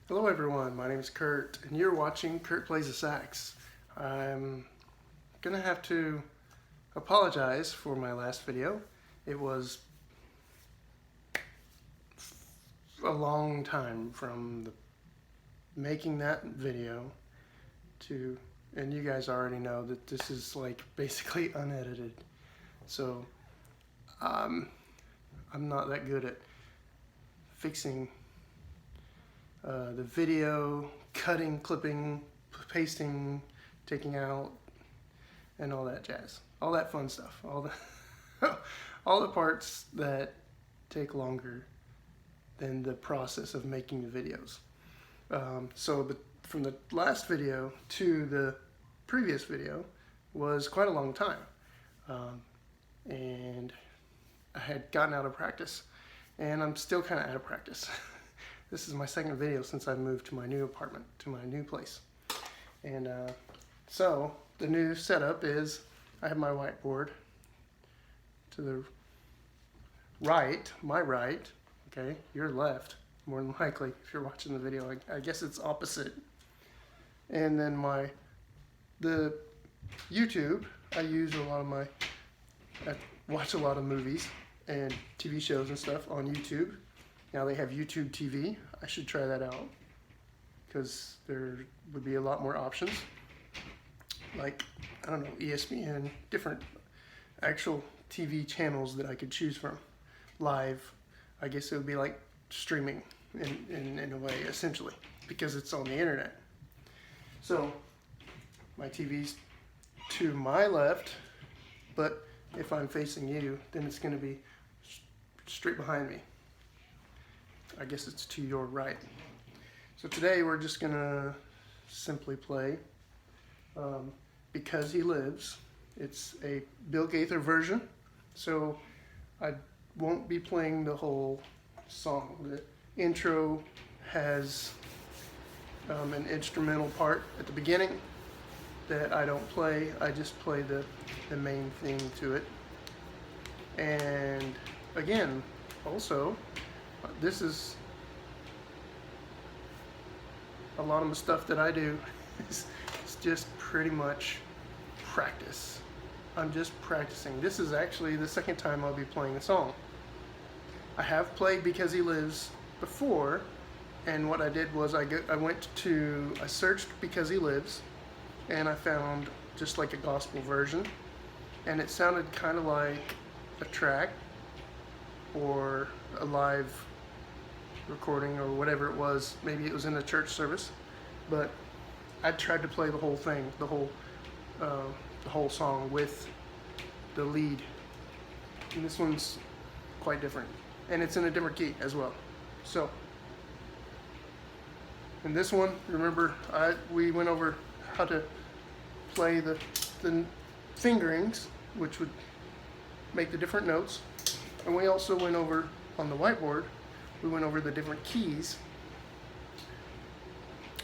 Hello everyone, my name is Kurt and you're watching Kurt Plays the Sax. I'm gonna have to apologize for my last video. It was a long time from making that video to, and you guys already know that this is like basically unedited. So I'm not that good at fixing the video, cutting, clipping, pasting, taking out, and all that jazz. All that fun stuff. All the parts that take longer than the process of making the videos. From the last video to the previous video was quite a long time. And I had gotten out of practice, and I'm still kind of out of practice. This is my second video since I moved to my new apartment, to my new place. And so the new setup is I have my whiteboard to the right, my right, okay, your left, more than likely if you're watching the video. I guess it's opposite. And then the YouTube, I watch a lot of movies and TV shows and stuff on YouTube. Now they have YouTube TV. I should try that out because there would be a lot more options. Like, I don't know, ESPN, different actual TV channels that I could choose from. Live, I guess it would be like streaming in a way, essentially, because it's on the internet. So my TV's to my left, but if I'm facing you, then it's going to be straight behind me. I guess it's to your right. So today we're just gonna simply play Because He Lives. It's a Bill Gaither version, so I won't be playing the whole song. The intro has an instrumental part at the beginning that I don't play. I just play the main theme to it. And again, also, this is a lot of the stuff that I do. It's just pretty much practice. I'm just practicing. This is actually the second time I'll be playing the song. I have played Because He Lives before, and what I did was I searched Because He Lives, and I found just like a gospel version, and it sounded kind of like a track or a live recording or whatever it was. Maybe it was in a church service, but I tried to play the whole thing, the whole song with the lead. And this one's quite different, and it's in a different key as well. So, in this one, remember we went over how to play the fingerings, which would make the different notes, and we also went over on the whiteboard. We went over the different keys,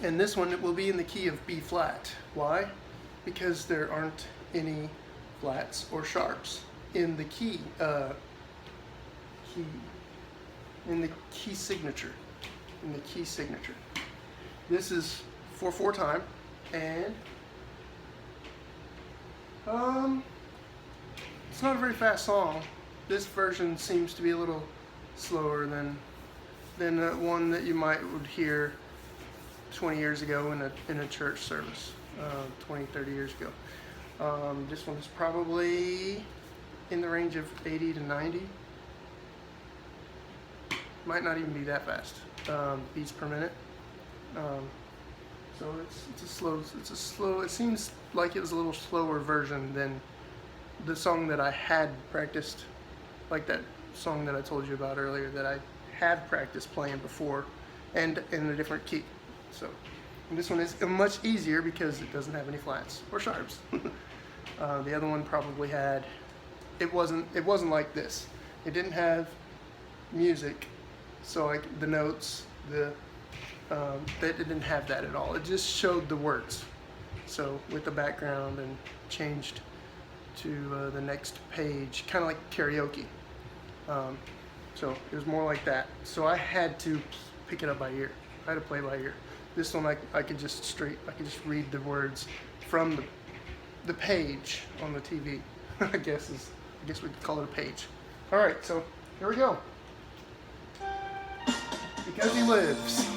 and this one, it will be in the key of B flat. Why? Because there aren't any flats or sharps in the key signature. This is 4/4 time, and it's not a very fast song. This version seems to be a little slower than one that you would hear 20 years ago in a church service, 20, 30 years ago. This one's probably in the range of 80 to 90. Might not even be that fast, beats per minute. So it's a slow. It seems like it was a little slower version than the song that I had practiced, like that song that I told you about earlier that I had practiced playing before, and in a different key. So, and this one is much easier because it doesn't have any flats or sharps. The other one probably had. It wasn't like this. It didn't have music, so the notes, it didn't have that at all. It just showed the words. So with the background and changed to the next page, kind of like karaoke. So it was more like that. So I had to pick it up by ear. I had to play by ear. This one I could just read the words from the page on the TV. I guess we could call it a page. All right, so here we go. Because he lives.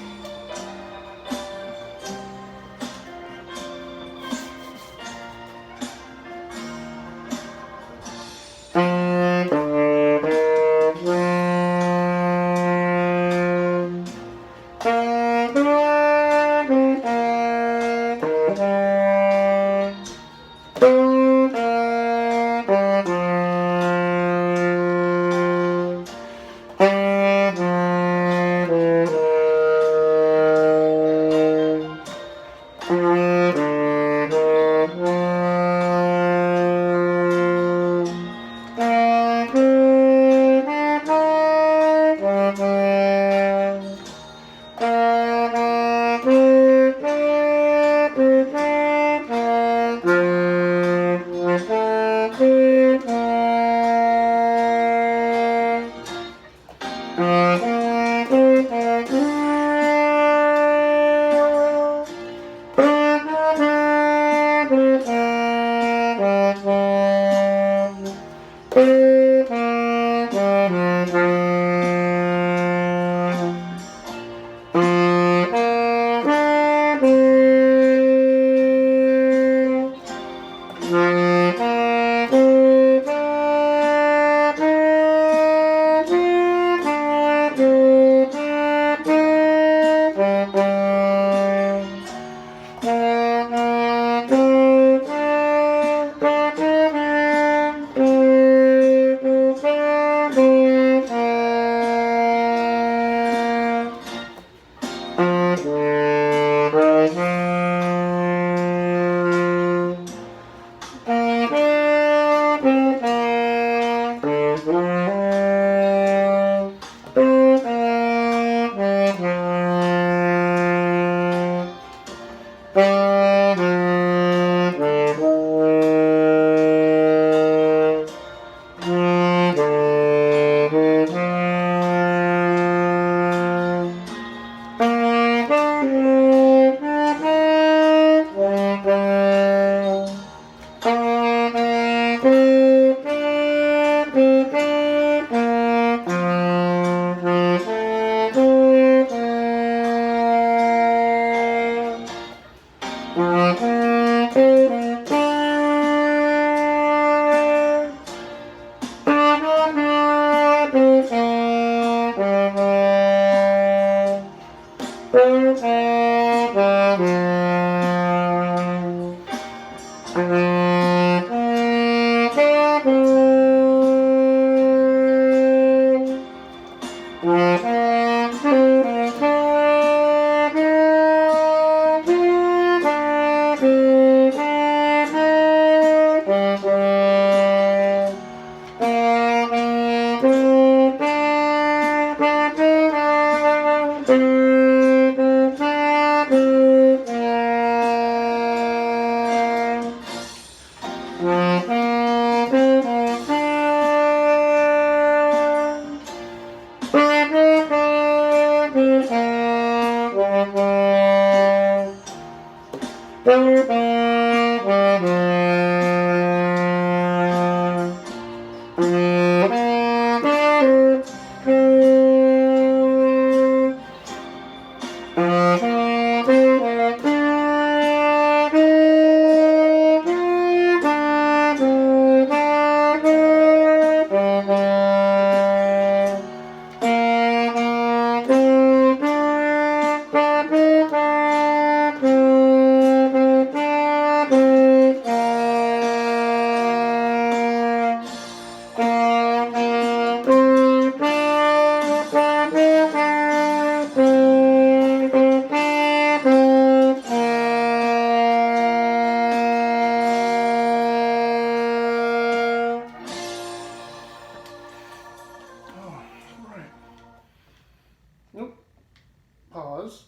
Pause.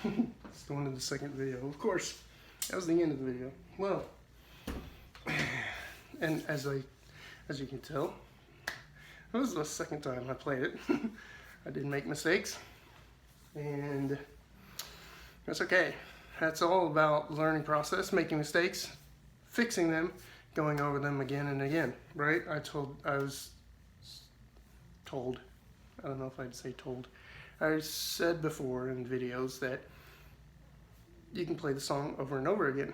Let's go into the second video. Of course, that was the end of the video. Well, and as you can tell, that was the second time I played it. I did make mistakes, and That's okay. That's all about learning process, making mistakes, fixing them, going over them again and again, right? I was told, I don't know if I'd say told, I said before in videos that you can play the song over and over again,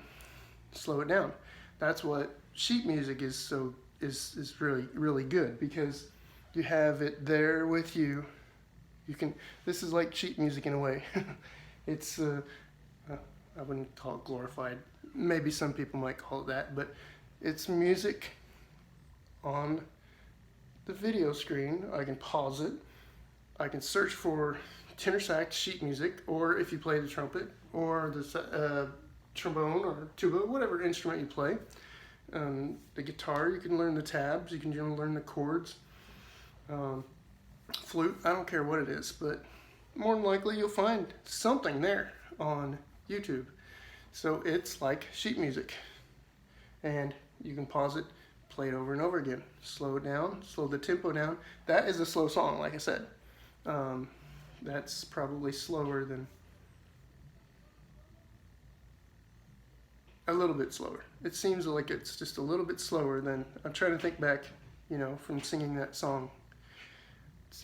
slow it down. That's what sheet music is really good, because you have it there with you. This is like sheet music in a way. It's I wouldn't call it glorified. Maybe some people might call it that, but it's music on the video screen. I can pause it. I can search for tenor sax sheet music, or if you play the trumpet or the trombone or tuba, whatever instrument you play. The guitar, you can learn the tabs, you can learn the chords. Flute, I don't care what it is, but more than likely you'll find something there on YouTube. So it's like sheet music, and you can pause it, play it over and over again, slow it down, slow the tempo down. That is a slow song, like I said. That's probably slower than, a little bit slower. It seems like it's just a little bit slower than, I'm trying to think back, from singing that song.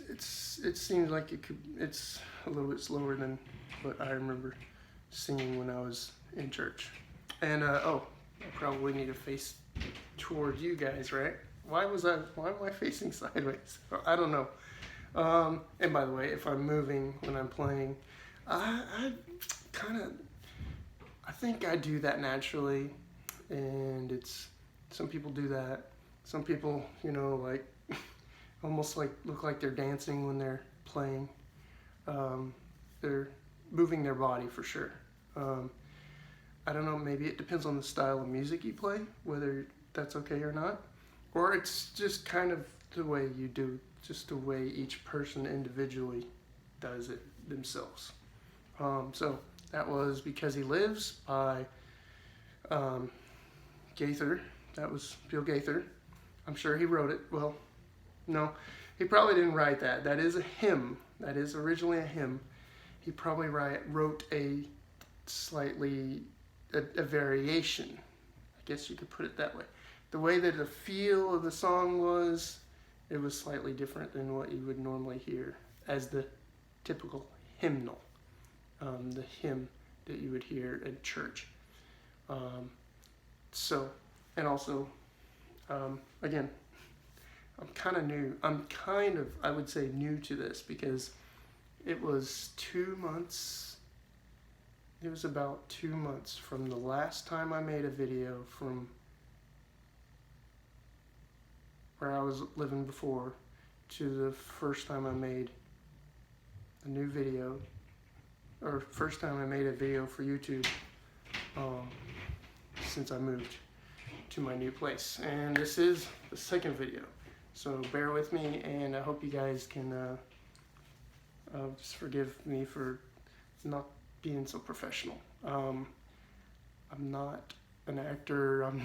It seems like it's a little bit slower than what I remember singing when I was in church. And I probably need to face toward you guys, right? Why am I facing sideways? I don't know. And by the way, if I'm moving when I'm playing, I think I do that naturally, and some people do that. Some people, like almost like look like they're dancing when they're playing. They're moving their body for sure. I don't know, maybe it depends on the style of music you play, whether that's okay or not. Or it's just kind of the way you do, just the way each person individually does it themselves. So that was Because He Lives by Gaither. That was Bill Gaither. I'm sure he wrote it. Well, no, he probably didn't write that. That is a hymn. That is originally a hymn. He probably wrote a variation. I guess you could put it that way. The way that the feel of the song was, it was slightly different than what you would normally hear as the typical hymnal, the hymn that you would hear in church. And also, again, I'm kind of new. I would say new to this, because it was 2 months. It was about 2 months from the last time I made a video from where I was living before to the first time I made a new video, or first time I made a video for YouTube since I moved to my new place. And this is the second video, so bear with me, and I hope you guys can just forgive me for not being so professional. I'm not an actor. I'm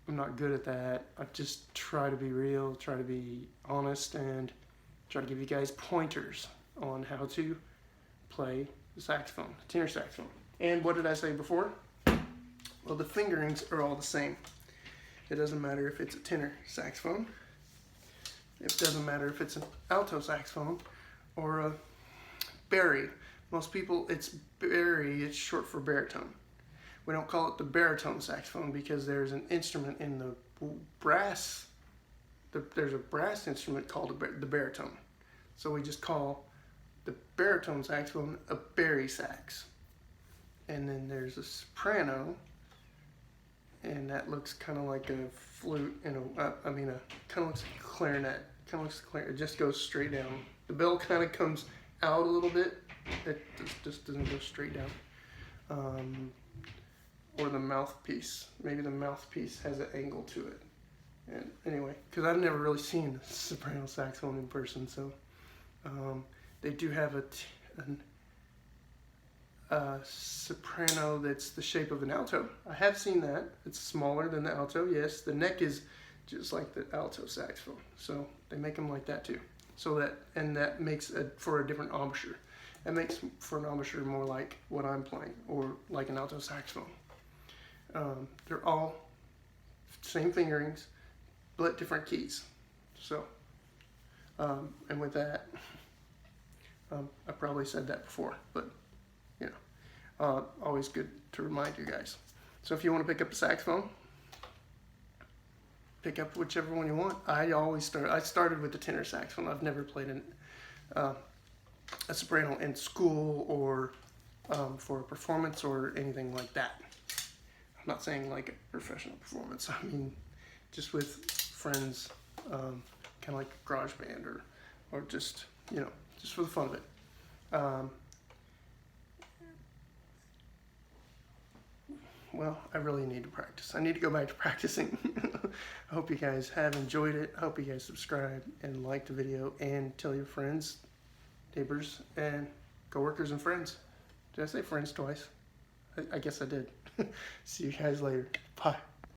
not good at that. I just try to be real, try to be honest, and try to give you guys pointers on how to play the saxophone, tenor saxophone. And what did I say before? Well, the fingerings are all the same. It doesn't matter if it's a tenor saxophone. It doesn't matter if it's an alto saxophone or a bari. Most people, it's bari, it's short for baritone. We don't call it the baritone saxophone because there's an instrument in the brass, there's a brass instrument called the baritone. So we just call the baritone saxophone a bari sax. And then there's a soprano, and that looks kind of like a flute, and kind of looks like a clarinet. It just goes straight down. The bell kind of comes out a little bit. It just doesn't go straight down. Or the mouthpiece. Maybe the mouthpiece has an angle to it. And anyway, because I've never really seen a soprano saxophone in person, so they do have a soprano that's the shape of an alto. I have seen that. It's smaller than the alto, yes. The neck is just like the alto saxophone, so they make them like that too. So that makes for a different embouchure. It makes for an embouchure more like what I'm playing, or like an alto saxophone. They're all same fingerings, but different keys. So, and with that, I probably said that before, but you know, always good to remind you guys. So if you want to pick up a saxophone, pick up whichever one you want. I started with the tenor saxophone. I've never played a soprano in school or for a performance or anything like that. I'm not saying like a professional performance. I mean, just with friends, kind of like a garage band or just, you know, just for the fun of it. Well, I really need to practice. I need to go back to practicing. I hope you guys have enjoyed it. I hope you guys subscribe and like the video and tell your friends, neighbors, and coworkers and friends. Did I say friends twice? I guess I did. See you guys later. Bye.